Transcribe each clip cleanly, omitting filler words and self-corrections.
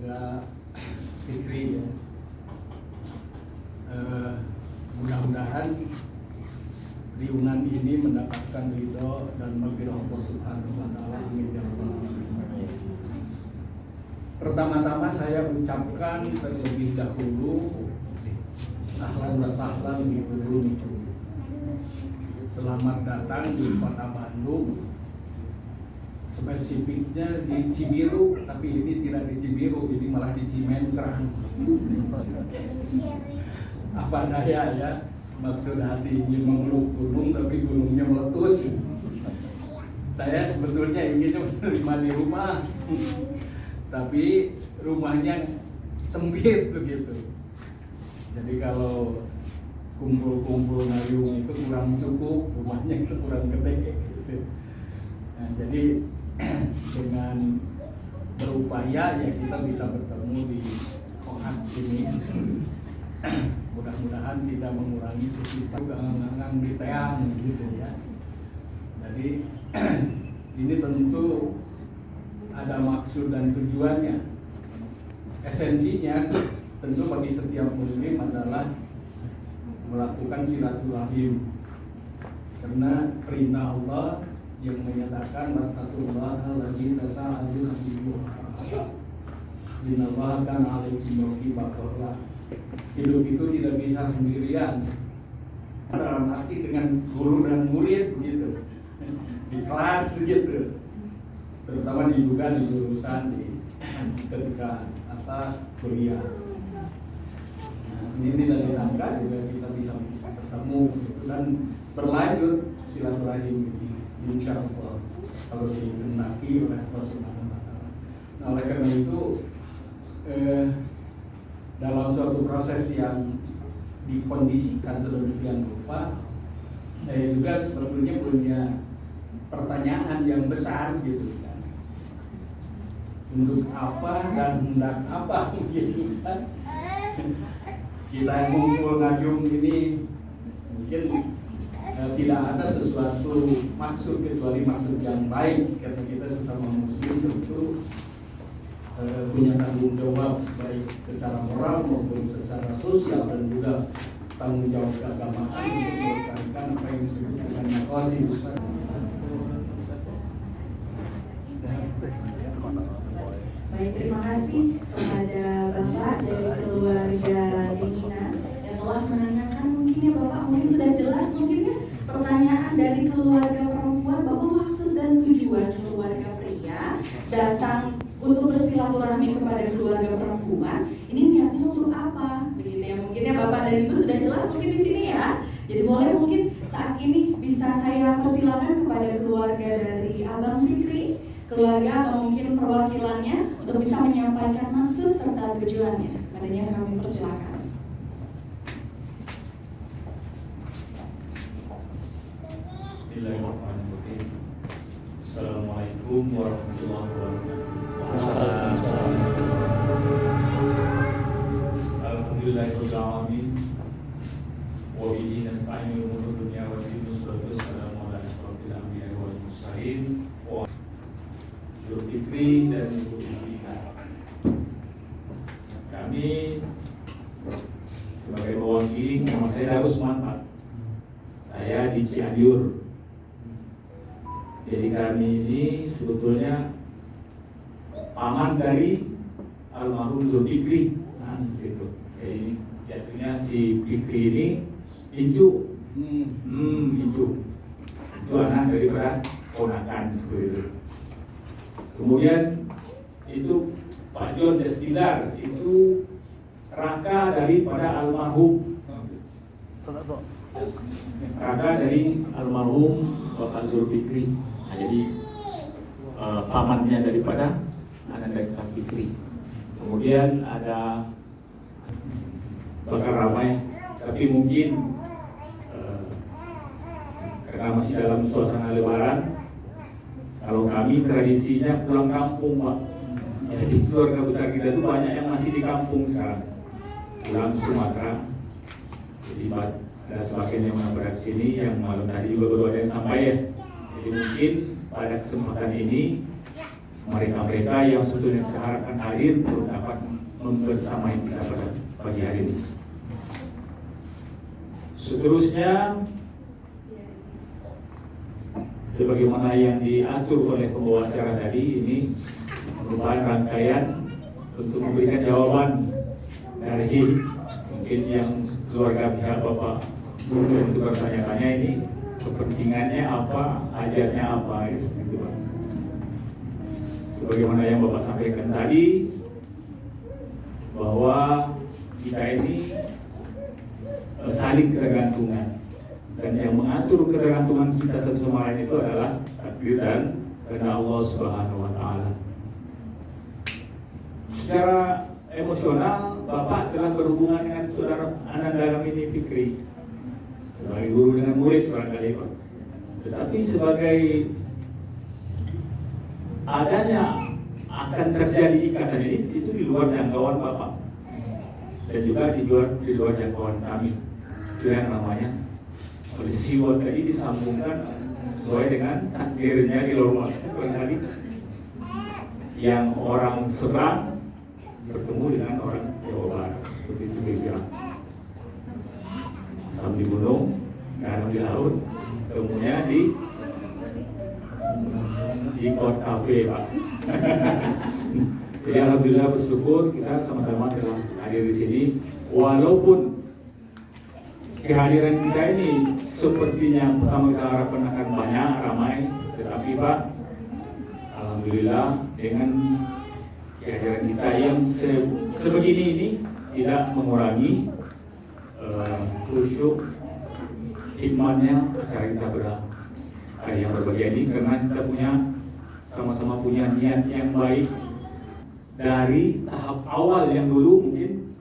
keluarga Fitri ya. Mudah-mudahan riunan ini mendapatkan ridho dan maghfirah Allah Subhanahu wa taala. Amin ya rabbal alamin. Pertama-tama saya ucapkan terlebih dahulu ahlan wa sahlan di Bulumiku. Selamat datang di Kota Bandung. Spesifiknya di Cibiru, tapi ini tidak di Cibiru, ini malah di Cimencrang. Apa daya ya, maksud hati ingin memeluk gunung tapi gunungnya meletus. Saya sebetulnya ingin menerima di rumah, tapi rumahnya sempit begitu. Jadi kalau kumpul-kumpul ngayung itu kurang cukup, rumahnya itu kurang gede gitu. Nah, jadi dengan berupaya ya kita bisa bertemu di Kohat ini. Mudah-mudahan tidak mengurangi sifat ngang di teang gitu ya. Jadi ini tentu ada maksud dan tujuannya. Esensinya tentu bagi setiap muslim adalah melakukan silaturahim, karena perintah Allah yang menyatakan wattaqullaha allazi tasaaluna bihi wal arham innallaha kana 'alaikum raqiba. Hidup itu tidak bisa sendirian, dalam arti dengan guru dan murid begitu, di kelas gitu, terutama juga di jurusan di ketika kuliah. Nah, ini tidak disangka juga kita bisa bertemu gitu, dan berlanjut silaturahim ini insya Allah kalau dikehendaki oleh Allah Subhanahu wa taala. Nah, oleh karena itu dalam suatu proses yang dikondisikan sedemikian rupa, saya juga sebetulnya punya pertanyaan yang besar gitu kan. Untuk apa dan hendak apa gitu kan. Kita yang ngumpul ngajung ini mungkin tidak ada sesuatu maksud kecuali maksud yang baik, karena kita sesama muslim tentu punya tanggung jawab baik secara moral maupun secara sosial, dan juga tanggung jawab keagamaan untuk melestarikan apa yang disebut dengan maqasid besar. Baik, terima kasih kepada Bapak dari keluarga Denina yang telah menanyakan. Mungkin ya Bapak, mungkin sudah jelas mungkin ya pertanyaan dari keluarga perempuan bahwa maksud dan tujuan keluarga pria datang untuk bersilaturahmi kepada keluarga perempuan, ini niatnya untuk apa? Begitu ya, mungkin ya Bapak dan Ibu sudah jelas mungkin di sini ya. Jadi boleh mungkin saat ini bisa saya persilakan kepada keluarga dari Abang Fikri, keluarga atau mungkin perwakilannya untuk bisa menyampaikan maksud serta tujuannya. Padanya kami persilakan. Bismillahirrahmanirrahim. Assalamualaikum warahmatullahi wabarakatuh. Alhamdulillahirabbil alamin. Wa bihi nasta'inu umur dunya wa din. Wassalamu ala asyrofil anbiya'i wal mursalin. Zulkifli dan Ibu Isrika. Kami sebagai mewakili, nama saya Darus Manfaat. Saya di Cianjur. Jadi kami ini sebetulnya paman dari almarhum Zulkifli. Nah, seperti itu. Jadi jatuhnya si Fikri ini Incu. Incu. Itu anak daripada ponakan seperti itu. Kemudian itu Pak John Deskizar itu raka daripada almarhum, raka dari almarhum Bapak Zulkifli. Nah, jadi pamannya daripada anak dari Pak Fikri. Kemudian ada bakar ramai, tapi mungkin karena masih dalam suasana lebaran. Kalau kami tradisinya pulang kampung, Pak. Jadi keluarga besar kita itu banyak yang masih di kampung sekarang, pulang ke Sumatera. Jadi ada sebagian yang berada di sini, yang malam tadi juga baru ada yang sampai ya. Jadi mungkin pada kesempatan ini mereka yang sebetulnya keharapkan hadir belum dapat dapat membersamai kita pada pagi hari ini. Seterusnya, sebagaimana yang diatur oleh pembawa acara tadi, ini merupakan rangkaian untuk memberikan jawaban dari mungkin yang keluarga pihak Bapak Zulfan itu bertanya-tanya ini kepentingannya apa, ajarnya apa, seperti itu Pak. Sebagaimana yang Bapak sampaikan tadi, bahwa kita ini saling ketergantungan, dan yang mengatur ketergantungan kita satu sama lain itu adalah takdir dan kehendak Allah Subhanahu wa Ta'ala. Secara emosional, Bapak telah berhubungan dengan saudara Ananda Ramini Fikri sebagai guru dengan murid barangkali Pak. Tetapi sebagai adanya akan terjadi ikatan ini itu di luar jangkauan Bapak dan juga di luar jangkauan kami. Itu yang namanya peristiwa tadi disambungkan sesuai dengan takdirnya di luar barangkali, yang orang seberang bertemu dengan orang Jawa Barat, seperti itu dia bilang. Asam di gunung, garam di laut, ketemunya di Kot Cafe Pak. Jadi alhamdulillah bersyukur kita sama-sama telah hadir di sini, walaupun kehadiran kita ini sepertinya pertama kita harapkan akan banyak, ramai, tetapi Pak, alhamdulillah dengan kehadiran kita yang sebegini ini tidak mengurangi khusyuk hikmahnya acara kita yang berbahagia ini, karena kita sama-sama punya niat yang baik dari tahap awal yang dulu mungkin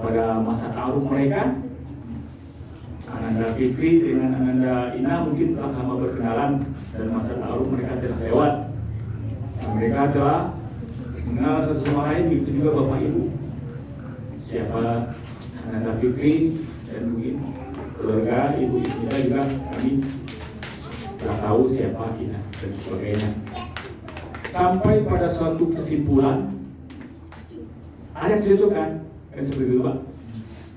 pada masa ta'aruf mereka, Ananda Fikri dengan Ananda Ina mungkin telah lama berkenalan dan masa ta'aruf mereka telah lewat. Mereka telah mengenal satu sama lain, begitu juga Bapak Ibu. Siapa Ananda Fikri dan mungkin keluarga Ibu Ismida juga kami telah tahu siapa Ina dan sebagainya. Sampai pada suatu kesimpulan ada kecocokan dan seperti itu Pak.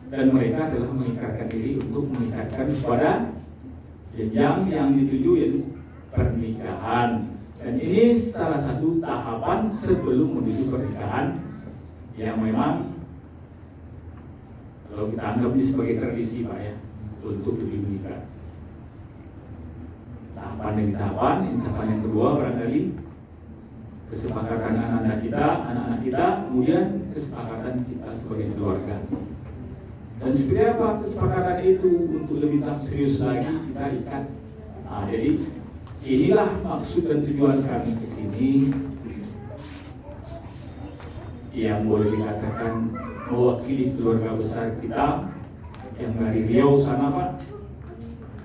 Dan mereka telah mengikatkan diri untuk mengikatkan kepada jenjang yang dituju, yaitu pernikahan. Dan ini salah satu tahapan sebelum menuju pernikahan yang memang kalau kita anggap ini sebagai tradisi Pak ya, untuk lebih menikah. Tahapan demi tahapan, ini tahapan yang kedua barangkali kesepakatan anak-anak kita, kemudian kesepakatan kita sebagai keluarga. Dan seperti apa kesepakatan itu untuk lebih serius lagi kita ikat. Nah, jadi inilah maksud dan tujuan kami ke sini, yang boleh dikatakan mewakili keluarga besar kita yang dari Riau sana Pak.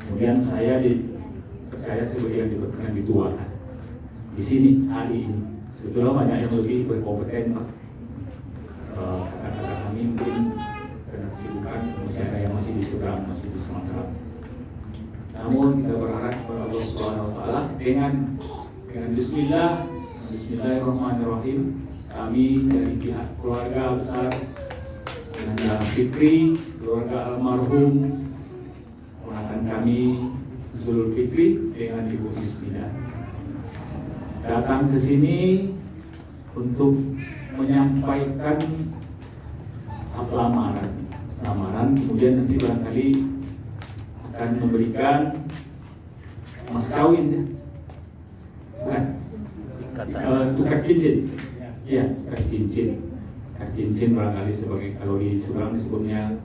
Kemudian saya dipercaya sebagai yang diberkenan dituakan di sini hari ini. Sebetulnya banyak yang lebih berkompeten Pak. Kata-kata kami mungkin karena kesibukan, masih ada yang masih di seberang, masih di Sumatera. Namun kita berharap kepada Allah Subhanahu wa Ta'ala dengan Bismillahirrahmanirrahim, kami dari pihak keluarga besar Ananda Fikri, keluarga almarhum ponakan kami Zulfikri dengan Ibu Ismida datang ke sini untuk menyampaikan lamaran, kemudian nanti barangkali akan memberikan mas kawin ya, bukan? Tukar cincin, ya tukar cincin barangkali sebagai kalau di seberang disebutnya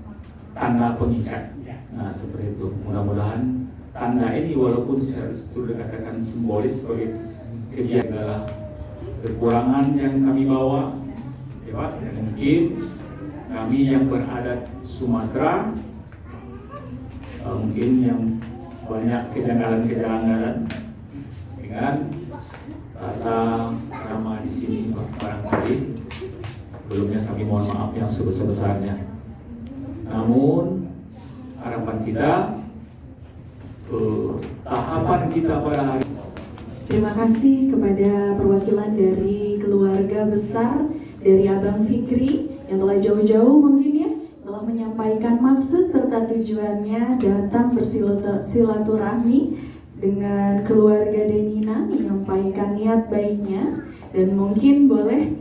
tanda pengikat. Nah seperti itu. Mudah-mudahan tanda ini walaupun secara sebetulnya dikatakan simbolis sebagai kebiasaan adalah kekurangan yang kami bawa, ya Pak, dan mungkin kami yang beradat Sumatera mungkin yang banyak kejanggalan-kejanggalan dengan tata krama di sini barangkali. Sebelumnya kami mohon maaf yang sebesar-besarnya. Namun harapan kita, tahapan kita pada hari ini. Terima kasih kepada perwakilan dari keluarga besar dari Abang Fikri yang telah jauh-jauh mungkin ya, telah menyampaikan maksud serta tujuannya datang bersilaturahmi dengan keluarga Denina, menyampaikan niat baiknya, dan mungkin boleh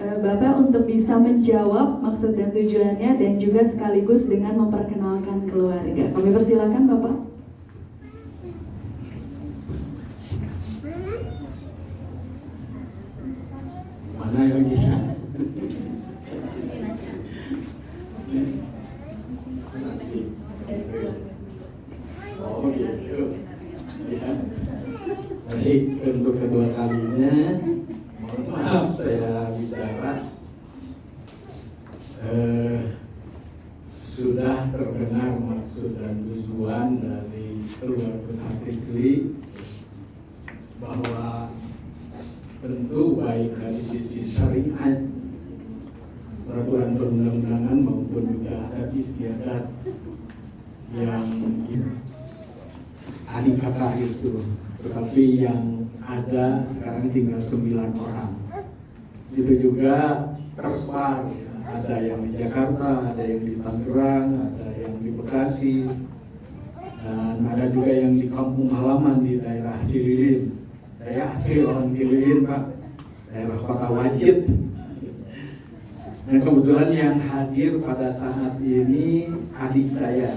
Bapak untuk bisa menjawab maksud dan tujuannya dan juga sekaligus dengan memperkenalkan keluarga. Kami persilakan Bapak. Mana yang bisa? Oh gitu. Ya. Baik, untuk kedua kalinya, mohon maaf saya bicara. Sudah terdengar maksud dan tujuan dari keluarga besar Fikri, bahwa tentu baik dari sisi syariat, peraturan perundang-undangan maupun juga adat istiadat yang adik kakak itu, tetapi yang ada sekarang tinggal 9 orang. Itu juga tersebar, ada yang di Jakarta, ada yang di Tangerang, ada yang di Bekasi, dan ada juga yang di kampung halaman di daerah Cililin. Saya asli orang Cililin, Pak, daerah Kota Wajid. Dan kebetulan yang hadir pada saat ini adik saya,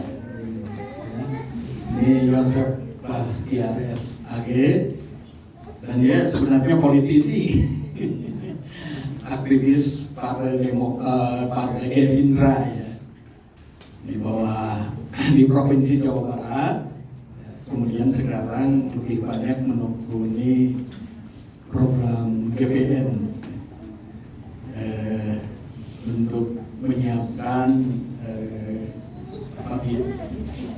ini Yosef Bahtiar SAG, dan dia sebenarnya politisi, aktivis Partai Gerindra ya, di Provinsi Jawa Barat. Kemudian sekarang lebih banyak menekuni program GPN untuk menyiapkan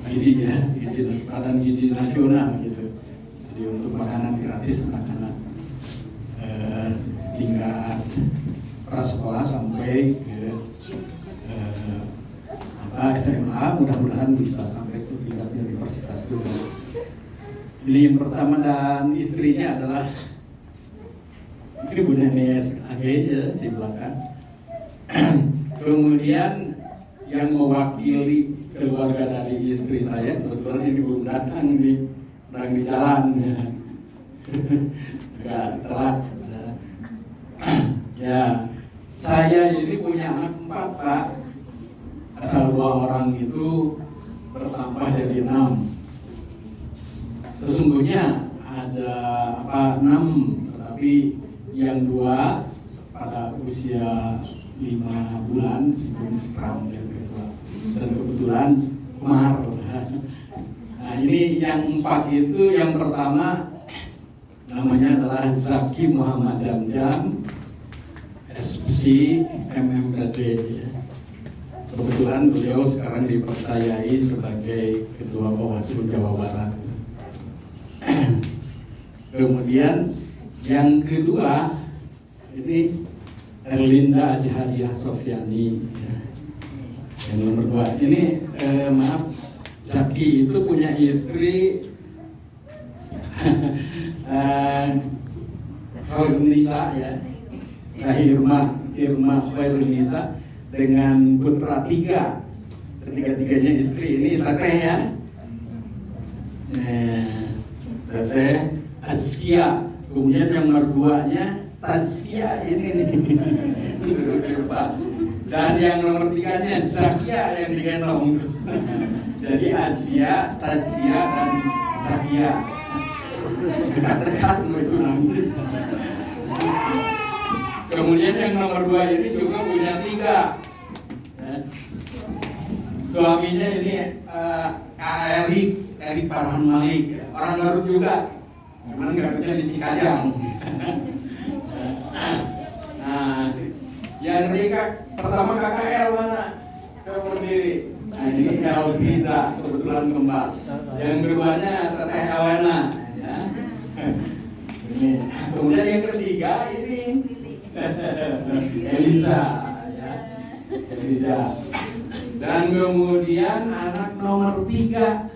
gizi nasional gitu. Jadi untuk makanan gratis anak-anak tingkat prasekolah sampai ke SMA, mudah-mudahan bisa sampai ke tingkat universitas juga. Ini yang pertama, dan istrinya adalah ini Bu Nene SAG ya, di belakang. Kemudian yang mewakili keluarga dari istri saya, kebetulan ini belum datang, sedang di jalan ya. Agak telat ya. Saya ini punya anak 4, Pak. Asal 2 orang itu bertambah jadi 6. Sesungguhnya ada 6, tetapi yang 2 pada usia 5 bulan itu skram yang kedua, dan kebetulan kemar. Nah ini yang 4 itu, yang pertama namanya adalah Zaki Muhammad Jamjam, SPC MMPD ya. Kebetulan beliau sekarang dipercayai sebagai Ketua Bawaslu Jawa Barat. Kemudian yang kedua ini Erlinda Hadiah Sofyani ya. Yang nomor 2 ini maaf, Zaki itu punya istri Khairunisa ya, Irma Khairunisa, dengan putra 3. Ketiga-tiganya istri ini teteh ya, teteh Azkia. Kemudian yang merduanya Tazkia ini nih. Dan yang nomor 3-nya Zakia yang digendong. Jadi Azkia, Tazkia, dan Zakia. Dekat-dekat itu nangis. Kemudian yang nomor 2 ini juga punya 3. Suaminya ini Erik Farhan Malik, orang Garut juga, cuman Garutnya di Cikajang. Nah, yang ketiga pertama kakak El mana? Coba berdiri. Nah ini Elvida, kebetulan kembar. Yang keduanya Teteh Elena. Ya. Ini. Kemudian yang ketiga ini Elisa, ya. Elisa. Dan kemudian anak nomor 3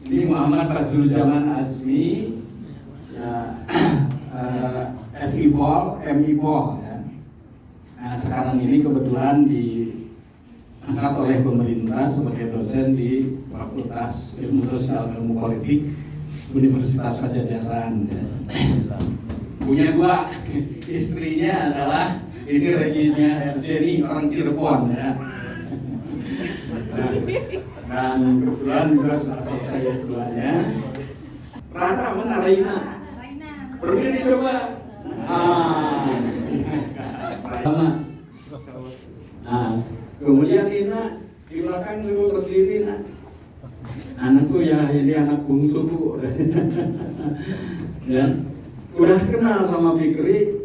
ini Muhammad Fazlul Zaman Azmi, ya, SI Pol, MI Pol, ya. sekarang ini kebetulan diangkat oleh pemerintah sebagai dosen di Fakultas Ilmu Sosial dan Ilmu Politik Universitas Pajajaran. Punya dua, istrinya adalah ini Regina RJ, ini orang Cirebon ya. Dan kebetulan juga sudah selesai S2-nya. Rara mana Raina? Berdiri coba. Sama. Kemudian Ina di belakang itu berdiri nak. Anakku ya ini anak bungsuku. Ya, udah kenal sama Fikri,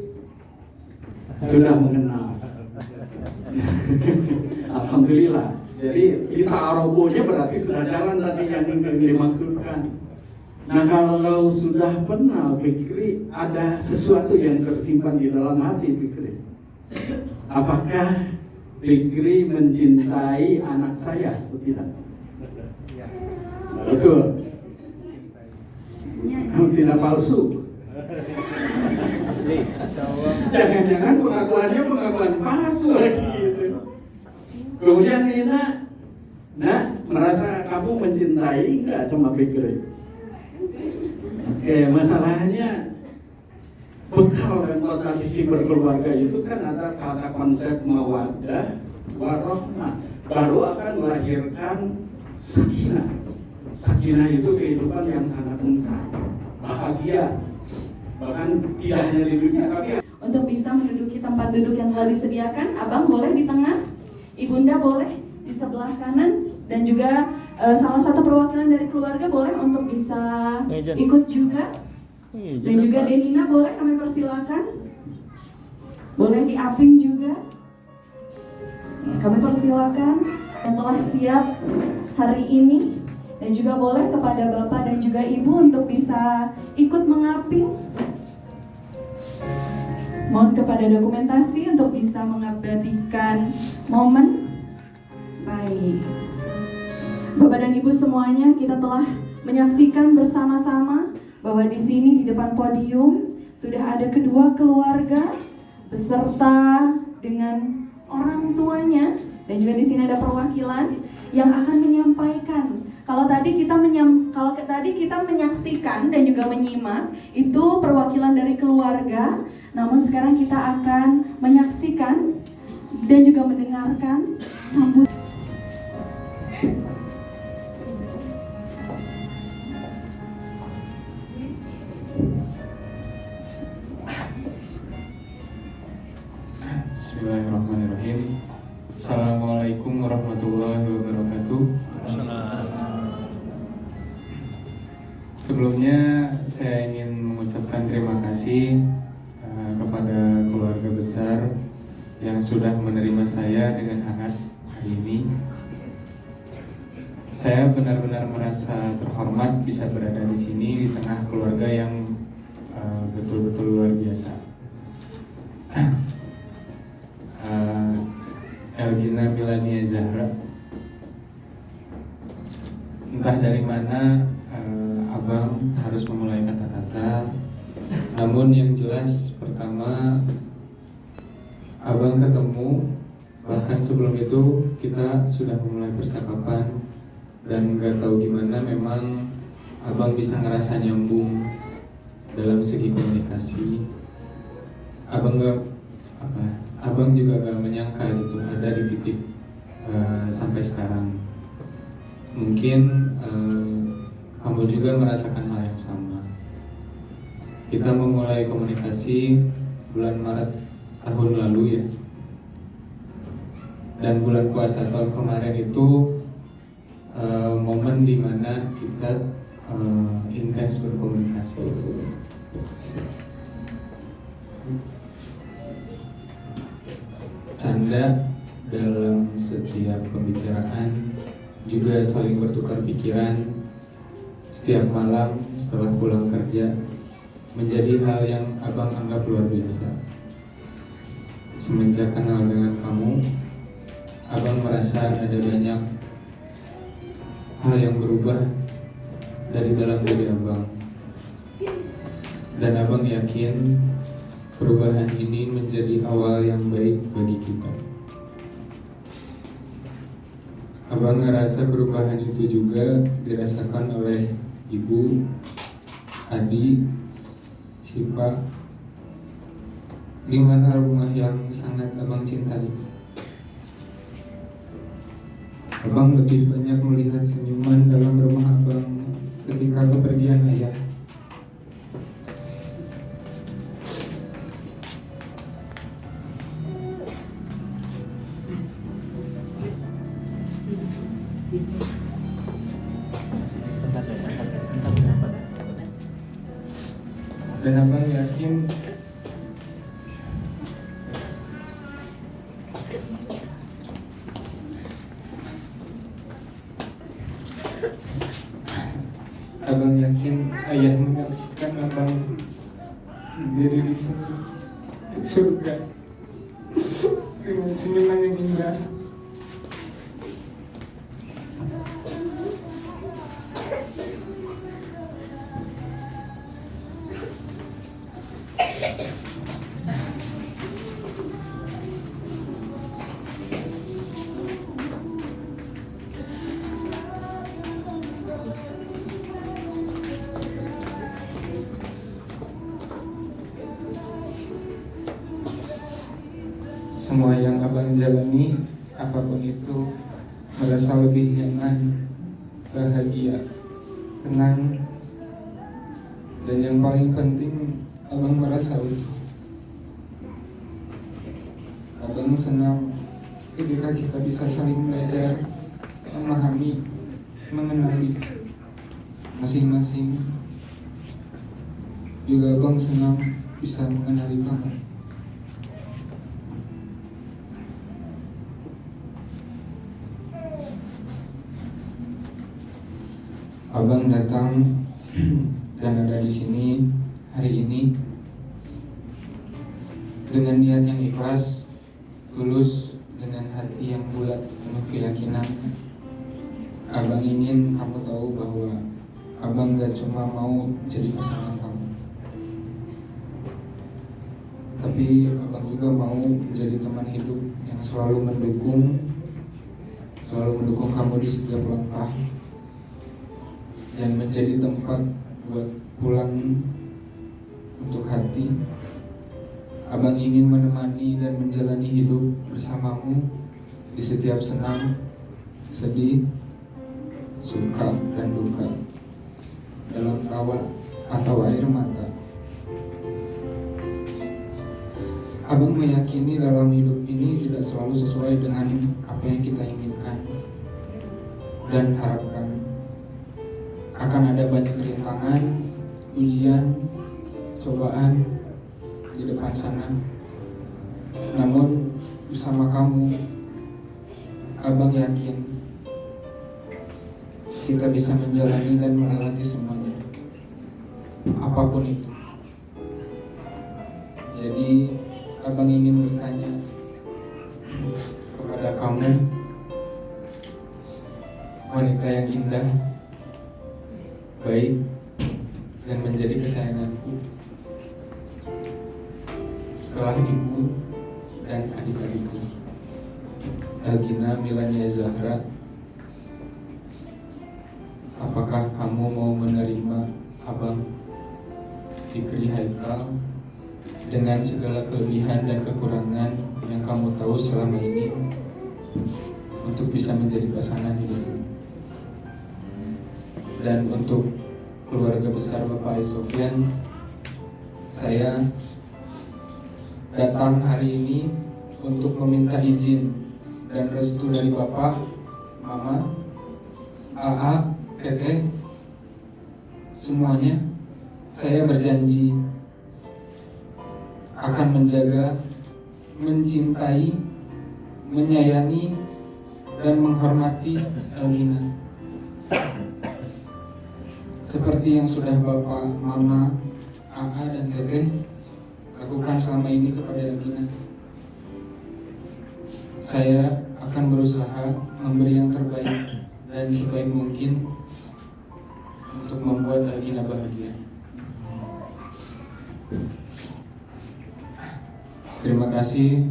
sudah mengenal. Alhamdulillah. Jadi kita arobonya berarti sudah jalan tadi yang dimaksudkan. Nah kalau sudah kenal Fikri, ada sesuatu yang tersimpan di dalam hati Fikri. Apakah Fikri mencintai anak saya atau tidak? Betul. Tidak palsu. Jangan-jangan pengakuannya pengakuan palsu lagi gitu. Kemudian Ina, merasa kamu mencintai enggak sama Fikri? Oke, masalahnya bekal dan tradisi berkeluarga itu kan ada konsep mawaddah warahmah, baru akan melahirkan sakinah. Sakinah itu kehidupan yang sangat lengkap, bahagia, bahkan tidak hanya di dunia tapi. Untuk bisa menduduki tempat duduk yang telah disediakan, Abang boleh di tengah, Ibunda boleh di sebelah kanan, dan juga salah satu perwakilan dari keluarga boleh untuk bisa ikut juga. Dan juga Denina boleh kami persilakan. Boleh di Aping juga. Kami persilakan yang telah siap hari ini. Dan juga boleh kepada Bapak dan juga Ibu untuk bisa ikut mengaping. Mohon kepada dokumentasi untuk bisa mengabadikan momen. Baik. Bapak dan Ibu semuanya, kita telah menyaksikan bersama-sama bahwa di sini di depan podium sudah ada kedua keluarga beserta dengan orang tuanya, dan juga di sini ada perwakilan yang akan menyampaikan. Kalau tadi kita menyaksikan dan juga menyimak itu perwakilan dari keluarga, namun sekarang kita akan menyaksikan dan juga mendengarkan sambutan. Bismillahirrahmanirrahim. Assalamualaikum warahmatullahi wabarakatuh. Sebelumnya saya ingin mengucapkan terima kasih kepada keluarga besar yang sudah menerima saya dengan hangat hari ini. Saya benar-benar merasa terhormat bisa berada di sini di tengah keluarga yang betul-betul luar biasa. Elgina Milania Zahra, entah dari mana Abang harus memulai kata-kata, namun yang jelas pertama Abang ketemu, bahkan sebelum itu kita sudah memulai percakapan, dan nggak tahu gimana memang Abang bisa ngerasa nyambung dalam segi komunikasi. Abang juga gak menyangka itu ada di titik sampai sekarang. Mungkin kamu juga merasakan hal yang sama. Kita memulai komunikasi bulan Maret tahun lalu ya. Dan bulan puasa tahun kemarin itu momen dimana kita intens berkomunikasi. Canda dalam setiap pembicaraan, juga saling bertukar pikiran setiap malam setelah pulang kerja, menjadi hal yang Abang anggap luar biasa. Semenjak kenal dengan kamu, Abang merasa ada banyak hal yang berubah dari dalam diri Abang. Dan Abang yakin perubahan ini menjadi awal yang baik bagi kita. Abang ngerasa perubahan itu juga dirasakan oleh ibu, adik, Sipa. Di mana rumah yang sangat abang cintai. Abang lebih banyak melihat senyuman dalam rumah abang ketika kepergian ayah. Dan abang yakin ayah menyaksikan abang berdiri di sini di surga dengan senyuman yang indah. Semua yang abang jalani, apapun itu, merasa lebih nyaman, bahagia, tenang, dan yang paling penting, abang merasa utuh. Abang senang ketika kita bisa saling belajar, memahami, mengenali masing-masing. Juga abang senang bisa mengenali kamu. Abang datang dan ada di sini hari ini dengan niat yang ikhlas, tulus, dengan hati yang bulat, penuh keyakinan. Abang ingin kamu tahu bahwa abang gak cuma mau jadi pasangan kamu, tapi abang juga mau menjadi teman hidup yang selalu mendukung kamu di setiap langkah, dan menjadi tempat buat pulang untuk hati. Abang ingin menemani dan menjalani hidup bersamamu di setiap senang, sedih, suka, dan duka, dalam tawa atau air mata. Abang meyakini dalam hidup ini tidak selalu sesuai dengan apa yang kita inginkan dan harapkan. Akan ada banyak rintangan, ujian, cobaan di depan sana. Namun bersama kamu, abang yakin kita bisa menjalani dan melewati semuanya, apapun itu. Jadi abang ingin bertanya kepada kamu, wanita yang indah, baik, dan menjadi kesayanganku setelah ibu dan adik-adikku, Elgina Milania Zahra. Apakah kamu mau menerima abang Fikri Haikal dengan segala kelebihan dan kekurangan yang kamu tahu selama ini, untuk bisa menjadi pasangan hidupmu? Dan untuk keluarga besar Bapak Sofian, saya datang hari ini untuk meminta izin dan restu dari Bapak, Mama, AA, Teteh, semuanya. Saya berjanji akan menjaga, mencintai, menyayangi, dan menghormati Elgina seperti yang sudah Bapak, Mama, AA, dan Teteh lakukan selama ini kepada Elgina. Saya akan berusaha memberi yang terbaik dan sebaik mungkin untuk membuat Elgina bahagia. Terima kasih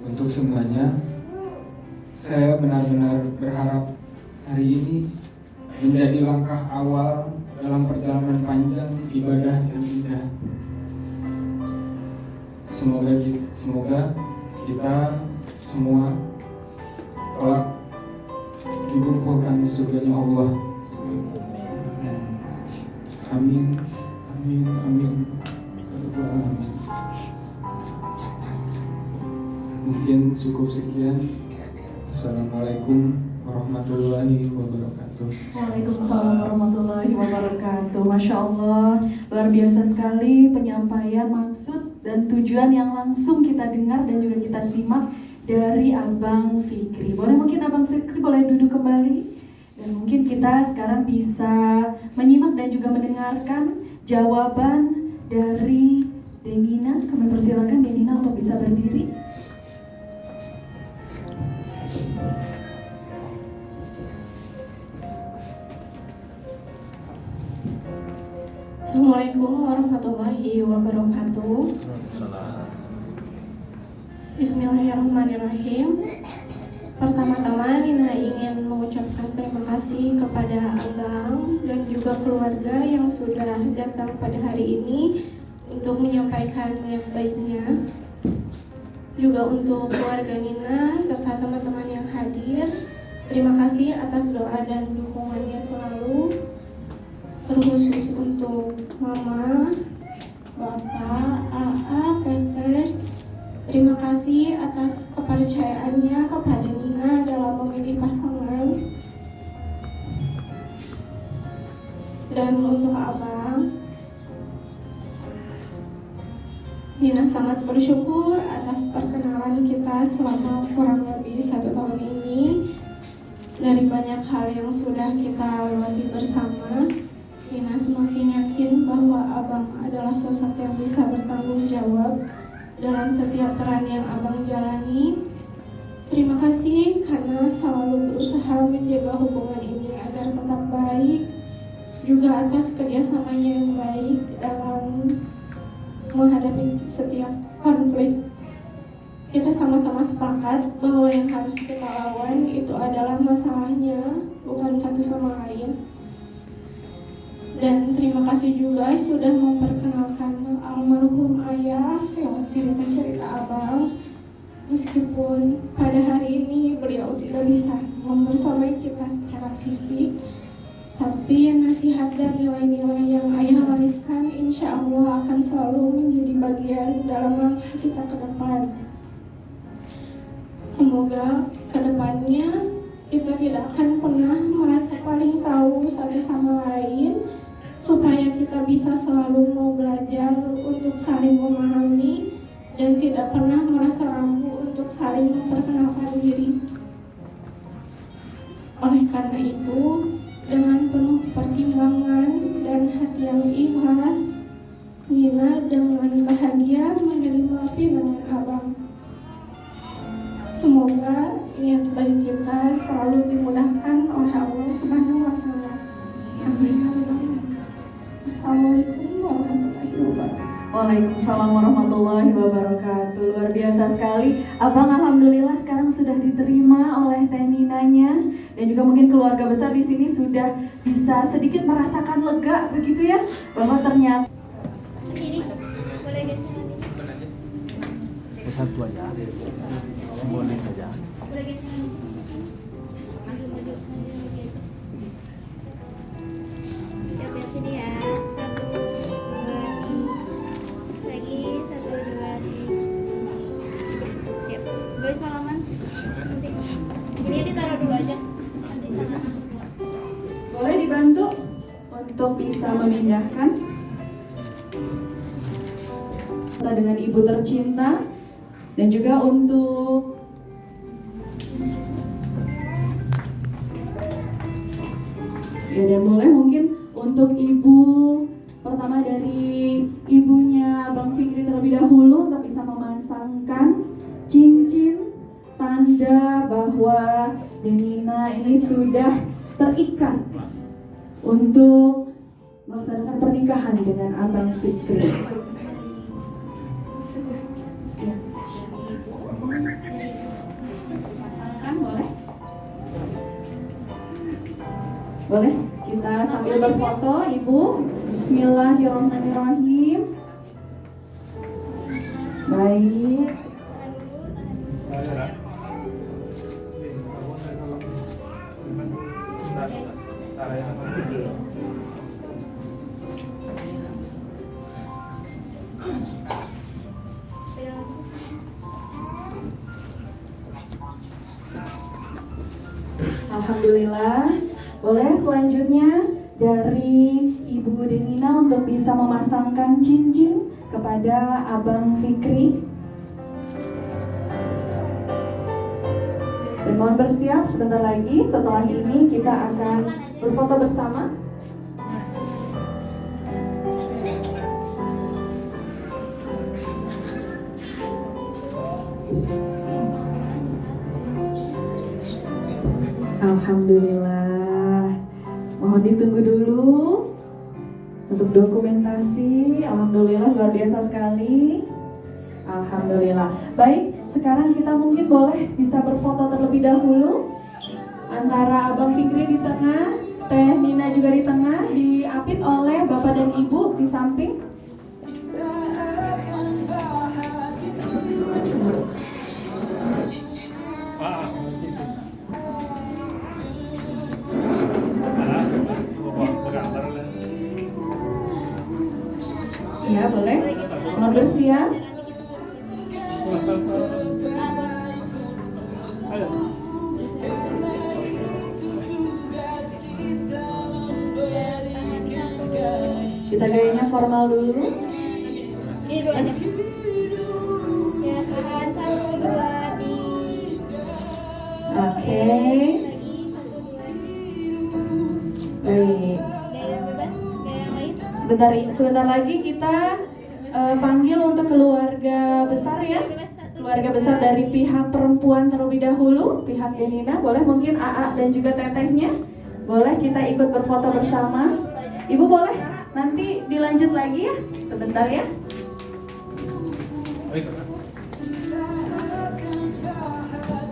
untuk semuanya. Saya benar-benar berharap hari ini menjadi langkah awal dalam perjalanan panjang ibadah yang indah. Semoga kita semua kelak dikumpulkan di surganya Allah. Amin, amin, amin. Mungkin cukup sekian. Assalamualaikum warahmatullahi wabarakatuh. Waalaikumsalam warahmatullahi wabarakatuh. Masya Allah, luar biasa sekali penyampaian maksud dan tujuan yang langsung kita dengar dan juga kita simak dari Abang Fikri. Mungkin Abang Fikri boleh duduk kembali, dan mungkin kita sekarang bisa menyimak dan juga mendengarkan jawaban dari Denina. Kami persilakan Denina untuk bisa berdiri. Assalamualaikum warahmatullahi wabarakatuh. Bismillahirrahmanirrahim. Pertama-tama Nina ingin mengucapkan terima kasih kepada Abang dan juga keluarga yang sudah datang pada hari ini untuk menyampaikan niat baiknya. Juga untuk keluarga Nina serta teman-teman yang hadir, terima kasih atas doa dan dukungannya selalu. Terkhusus untuk Mama, Bapak, AA, Teteh, terima kasih atas kepercayaannya kepada Nina dalam memilih pasangan. Dan untuk Abang, Nina sangat bersyukur atas perkenalan kita selama kurang lebih 1 tahun ini. Dari banyak hal yang sudah kita lewati bersama, Nina semakin yakin bahwa Abang adalah sosok yang bisa bertanggung jawab dalam setiap peran yang Abang jalani. Terima kasih karena selalu berusaha menjaga hubungan ini agar tetap baik, juga atas kerjasamanya yang baik dalam menghadapi setiap konflik. Kita sama-sama sepakat bahwa yang harus kita lawan itu adalah masalahnya, bukan satu sama lain. Dan terima kasih juga sudah memperkenalkan almarhum ayah lewat cerita-cerita Abang. Meskipun pada hari ini beliau tidak bisa membersamai kita secara fisik, tapi nasihat dan nilai-nilai yang ayah wariskan insya Allah akan selalu menjadi bagian dalam langkah kita ke depan. Semoga ke depannya kita tidak akan pernah merasa paling tahu satu sama lain, supaya kita bisa selalu mau belajar untuk saling memahami dan tidak pernah merasa ragu untuk saling memperkenalkan diri. Oleh karena itu, dengan penuh pertimbangan dan hati yang ikhlas, Nina dengan bahagia menerima pinangan Abang. Semoga niat baik kita selalu dimudahkan oleh Allah Subhanahu wa Ta'ala. Amin. Assalamualaikum warahmatullahi wabarakatuh. Waalaikumsalam warahmatullahi wabarakatuh. Luar biasa sekali. Abang alhamdulillah sekarang sudah diterima oleh Teh Ninanya, dan juga mungkin keluarga besar di sini sudah bisa sedikit merasakan lega begitu ya, bahwa ternyata Ini boleh geser. Satu aja, boleh saja. Boleh geser. Maju. Siap lihat sini ya. 1, 2, 3. Lagi 1, 2, 3. Siap. Boleh salaman? Nanti. Ini ditaruh dulu aja. Nanti salaman. boleh dibantu untuk bisa memindahkan dengan ibu tercinta, dan juga untuk ya, dan boleh mungkin untuk ibu pertama dari ibunya Bang Fikri terlebih dahulu untuk bisa memasangkan cincin tanda bahwa Denina ini sudah terikat untuk melaksanakan pernikahan dengan Abang Fikri. Boleh kita sambil berfoto, Ibu. Bismillahirrahmanirrahim. Baik. Alhamdulillah. Boleh selanjutnya dari Ibu Denina untuk bisa memasangkan cincin kepada Abang Fikri. Dan mohon bersiap sebentar lagi, setelah ini kita akan berfoto bersama. Alhamdulillah. Mohon ditunggu dulu untuk dokumentasi. Alhamdulillah, luar biasa sekali. Alhamdulillah. Baik, sekarang kita mungkin boleh bisa berfoto terlebih dahulu. Antara Abang Fikri di tengah, Teh Nina juga di tengah, diapit oleh Bapak dan Ibu di samping. Ya, boleh. Mohon bersiap. Kita gayanya formal dulu. Ini dulu aja. Ya, tahan 1, 2, 3. Oke. Lagi 1, 2. Baik. Gaya bebas, gaya yang lain. Sebentar lagi kita panggil untuk keluarga besar ya. Keluarga besar dari pihak perempuan terlebih dahulu, pihak Denina. Boleh mungkin AA dan juga tetehnya. Boleh kita ikut berfoto bersama. Ibu boleh nanti dilanjut lagi ya. Sebentar ya.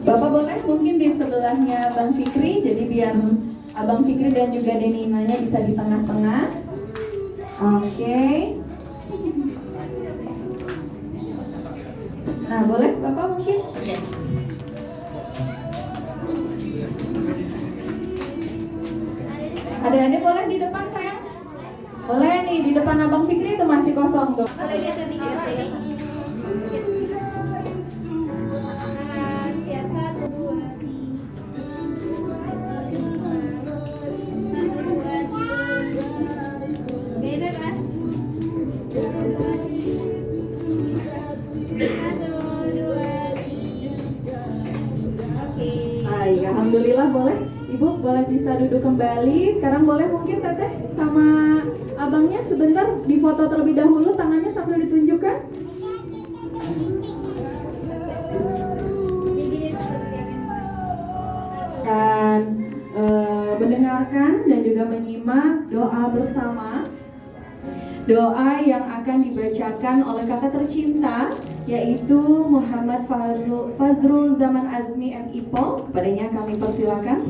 Bapak boleh mungkin di sebelahnya Bang Fikri. Jadi biar Abang Fikri dan juga Deninanya bisa di tengah-tengah. Oke. Nah, boleh Bapak mungkin? Adik-adik boleh di depan sayang? Boleh nih, di depan Abang Fikri itu masih kosong tuh. Boleh lihat nanti di sini. Tahan, siap 1, 2, 3. 1, 2, 3. Gaya bebas. 1, 2, 3. Oke. Baik, alhamdulillah boleh. Ibu boleh bisa duduk kembali. Sekarang boleh mungkin teteh sama abangnya sebentar di foto terlebih dahulu, tangannya sambil ditunjukkan. Dan mendengarkan dan juga menyimak doa bersama. Doa yang akan dibacakan oleh kakak tercinta yaitu Muhammad Fazrul Zaman Azmi M. Ipol. Kepadanya kami persilakan.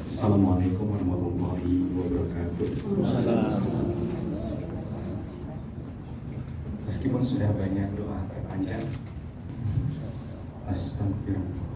Assalamualaikum warahmatullahi wabarakatuh. Meskipun sudah banyak doa terpanjang, astagfirullah.